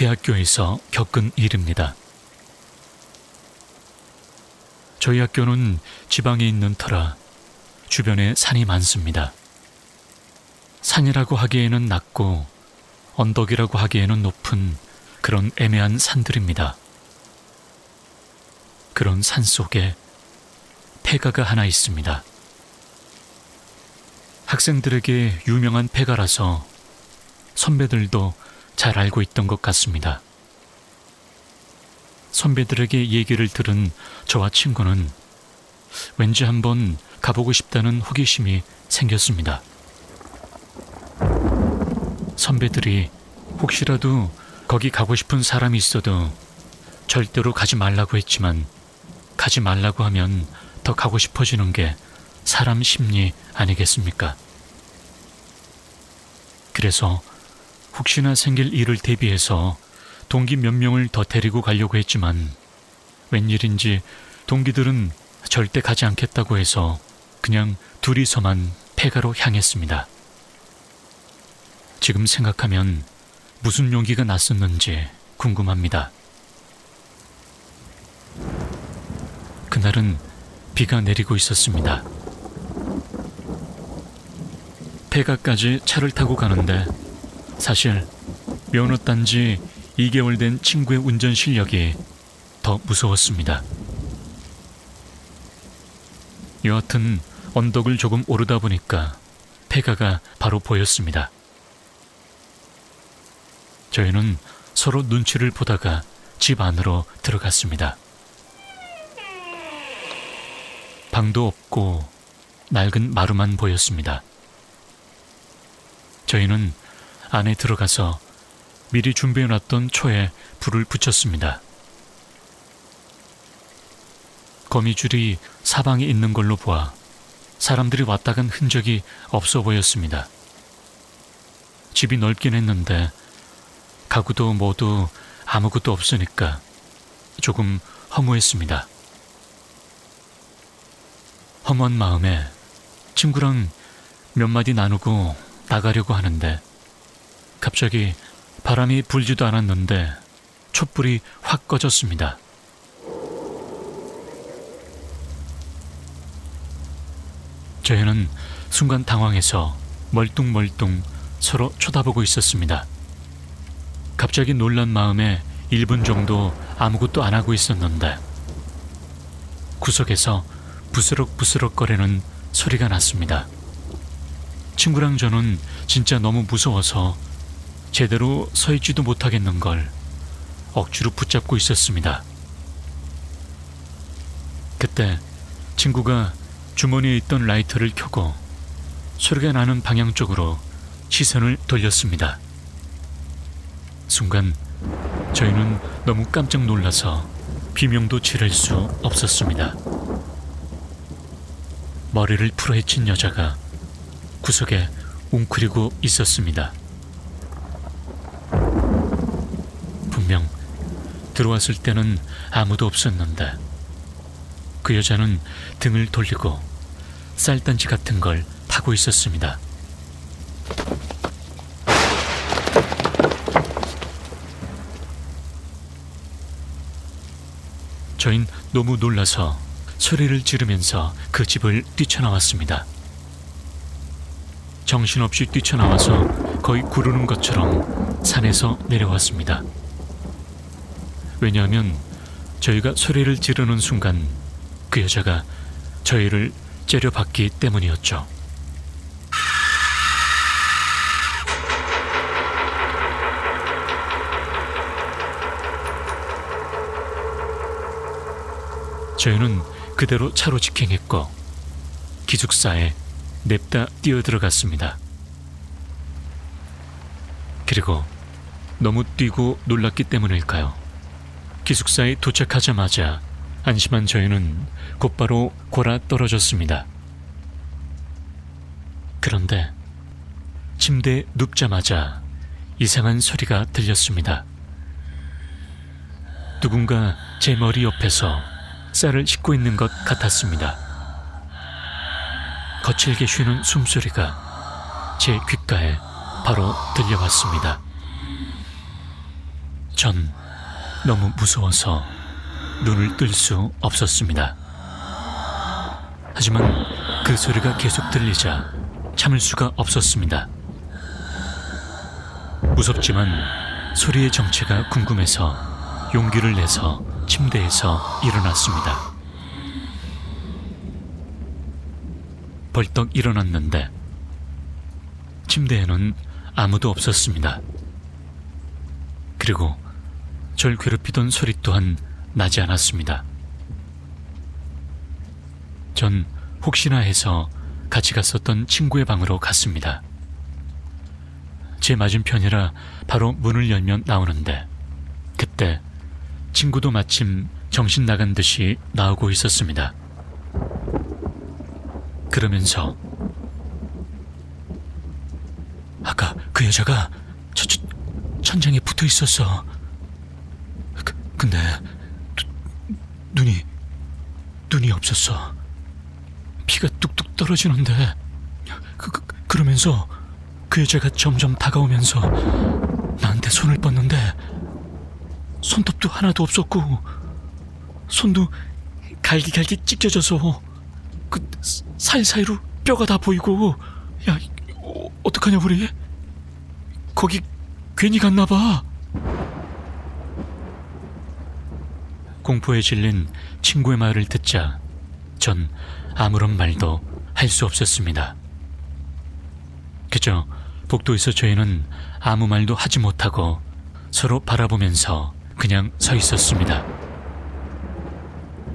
대학교에서 겪은 일입니다. 저희 학교는 지방에 있는 터라 주변에 산이 많습니다. 산이라고 하기에는 낮고 언덕이라고 하기에는 높은 그런 애매한 산들입니다. 그런 산 속에 폐가가 하나 있습니다. 학생들에게 유명한 폐가라서 선배들도 잘 알고 있던 것 같습니다. 선배들에게 얘기를 들은 저와 친구는 왠지 한번 가보고 싶다는 호기심이 생겼습니다. 선배들이 혹시라도 거기 가고 싶은 사람이 있어도 절대로 가지 말라고 했지만 가지 말라고 하면 더 가고 싶어지는 게 사람 심리 아니겠습니까? 그래서 혹시나 생길 일을 대비해서 동기 몇 명을 더 데리고 가려고 했지만 웬일인지 동기들은 절대 가지 않겠다고 해서 그냥 둘이서만 폐가로 향했습니다. 지금 생각하면 무슨 용기가 났었는지 궁금합니다. 그날은 비가 내리고 있었습니다. 폐가까지 차를 타고 가는데 사실 면허 딴 지 2개월 된 친구의 운전 실력이 더 무서웠습니다. 여하튼 언덕을 조금 오르다 보니까 폐가가 바로 보였습니다. 저희는 서로 눈치를 보다가 집 안으로 들어갔습니다. 방도 없고 낡은 마루만 보였습니다. 저희는 안에 들어가서 미리 준비해놨던 초에 불을 붙였습니다. 거미줄이 사방에 있는 걸로 보아 사람들이 왔다 간 흔적이 없어 보였습니다. 집이 넓긴 했는데 가구도 모두 아무것도 없으니까 조금 허무했습니다. 험한 마음에 친구랑 몇 마디 나누고 나가려고 하는데 갑자기 바람이 불지도 않았는데 촛불이 확 꺼졌습니다. 저희는 순간 당황해서 멀뚱멀뚱 서로 쳐다보고 있었습니다. 갑자기 놀란 마음에 1분 정도 아무것도 안 하고 있었는데 구석에서 부스럭부스럭거리는 소리가 났습니다. 친구랑 저는 진짜 너무 무서워서 제대로 서 있지도 못하겠는 걸 억지로 붙잡고 있었습니다. 그때 친구가 주머니에 있던 라이터를 켜고 소리가 나는 방향 쪽으로 시선을 돌렸습니다. 순간 저희는 너무 깜짝 놀라서 비명도 지를 수 없었습니다. 머리를 풀어헤친 여자가 구석에 웅크리고 있었습니다. 분명 들어왔을 때는 아무도 없었는데 그 여자는 등을 돌리고 쌀단지 같은 걸 타고 있었습니다. 저흰 너무 놀라서 소리를 지르면서 그 집을 뛰쳐나왔습니다. 정신없이 뛰쳐나와서 거의 구르는 것처럼 산에서 내려왔습니다. 왜냐하면 저희가 소리를 지르는 순간 그 여자가 저희를 째려봤기 때문이었죠. 저희는 그대로 차로 직행했고 기숙사에 냅다 뛰어들어갔습니다. 그리고 너무 뛰고 놀랐기 때문일까요? 기숙사에 도착하자마자 안심한 저희는 곧바로 골아 떨어졌습니다. 그런데 침대에 눕자마자 이상한 소리가 들렸습니다. 누군가 제 머리 옆에서 쌀을 씻고 있는 것 같았습니다. 거칠게 쉬는 숨소리가 제 귓가에 바로 들려왔습니다. 전 너무 무서워서 눈을 뜰 수 없었습니다. 하지만 그 소리가 계속 들리자 참을 수가 없었습니다. 무섭지만 소리의 정체가 궁금해서 용기를 내서 침대에서 일어났습니다. 벌떡 일어났는데 침대에는 아무도 없었습니다. 그리고 절 괴롭히던 소리 또한 나지 않았습니다. 전 혹시나 해서 같이 갔었던 친구의 방으로 갔습니다. 제 맞은편이라 바로 문을 열면 나오는데 그때 친구도 마침 정신 나간 듯이 나오고 있었습니다. 그러면서 아까 그 여자가 천장에 붙어 있었어. 근데 눈이 없었어. 피가 뚝뚝 떨어지는데 그러면서 그 여자가 점점 다가오면서 나한테 손을 뻗는데 손톱도 하나도 없었고 손도 갈기갈기 찢겨져서 그 사이사이로 뼈가 다 보이고. 야, 어떡하냐 우리? 거기 괜히 갔나 봐. 공포에 질린 친구의 말을 듣자 전 아무런 말도 할 수 없었습니다. 그저 복도에서 저희는 아무 말도 하지 못하고 서로 바라보면서 그냥 서 있었습니다.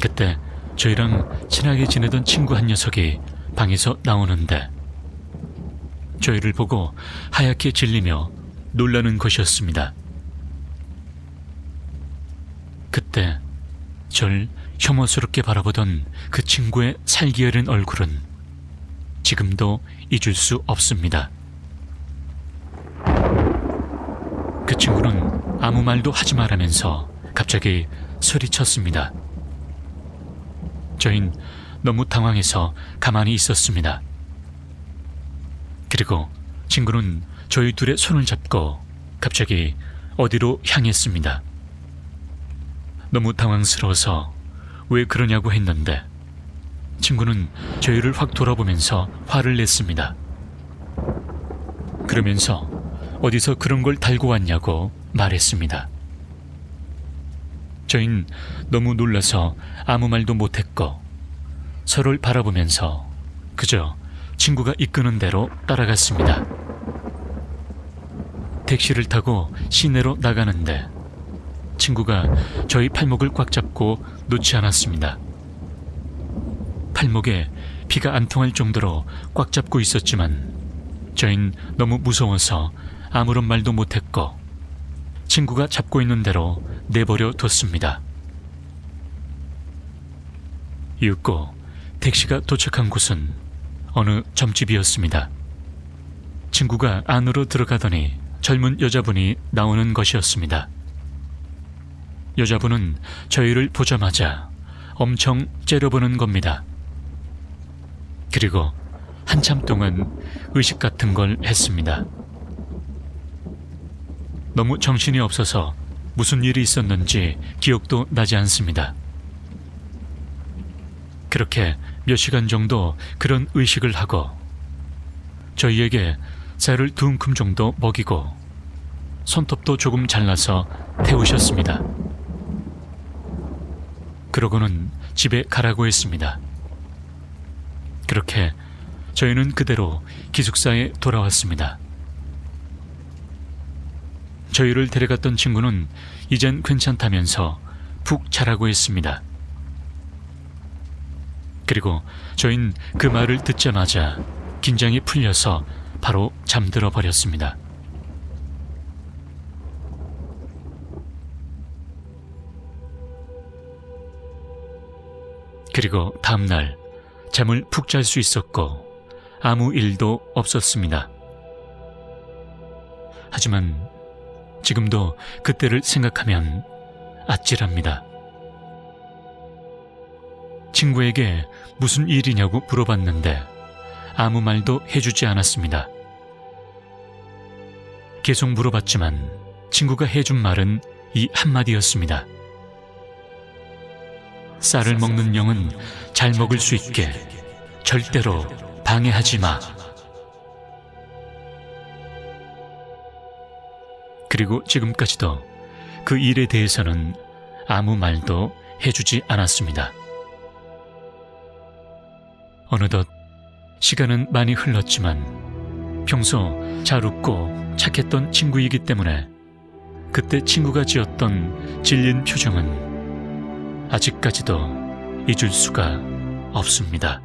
그때 저희랑 친하게 지내던 친구 한 녀석이 방에서 나오는데 저희를 보고 하얗게 질리며 놀라는 것이었습니다. 그때 절 혐오스럽게 바라보던 그 친구의 살기 어린 얼굴은 지금도 잊을 수 없습니다. 그 친구는 아무 말도 하지 말라면서 갑자기 소리쳤습니다. 저흰 너무 당황해서 가만히 있었습니다. 그리고 친구는 저희 둘의 손을 잡고 갑자기 어디로 향했습니다. 너무 당황스러워서 왜 그러냐고 했는데 친구는 저희를 확 돌아보면서 화를 냈습니다. 그러면서 어디서 그런 걸 달고 왔냐고 말했습니다. 저흰 너무 놀라서 아무 말도 못했고 서로를 바라보면서 그저 친구가 이끄는 대로 따라갔습니다. 택시를 타고 시내로 나가는데 친구가 저희 팔목을 꽉 잡고 놓지 않았습니다. 팔목에 피가 안 통할 정도로 꽉 잡고 있었지만 저흰 너무 무서워서 아무런 말도 못했고 친구가 잡고 있는 대로 내버려 뒀습니다. 이윽고 택시가 도착한 곳은 어느 점집이었습니다. 친구가 안으로 들어가더니 젊은 여자분이 나오는 것이었습니다. 여자분은 저희를 보자마자 엄청 째려보는 겁니다. 그리고 한참 동안 의식 같은 걸 했습니다. 너무 정신이 없어서 무슨 일이 있었는지 기억도 나지 않습니다. 그렇게 몇 시간 정도 그런 의식을 하고 저희에게 쌀을 2움큼 정도 먹이고 손톱도 조금 잘라서 태우셨습니다. 그러고는 집에 가라고 했습니다. 그렇게 저희는 그대로 기숙사에 돌아왔습니다. 저희를 데려갔던 친구는 이젠 괜찮다면서 푹 자라고 했습니다. 그리고 저희는 그 말을 듣자마자 긴장이 풀려서 바로 잠들어 버렸습니다. 그리고 다음날 잠을 푹 잘 수 있었고 아무 일도 없었습니다. 하지만 지금도 그때를 생각하면 아찔합니다. 친구에게 무슨 일이냐고 물어봤는데 아무 말도 해주지 않았습니다. 계속 물어봤지만 친구가 해준 말은 이 한마디였습니다. 쌀을 먹는 영은 잘 먹을 수 있게 절대로 방해하지 마. 그리고 지금까지도 그 일에 대해서는 아무 말도 해주지 않았습니다. 어느덧 시간은 많이 흘렀지만 평소 잘 웃고 착했던 친구이기 때문에 그때 친구가 지었던 질린 표정은 아직까지도 잊을 수가 없습니다.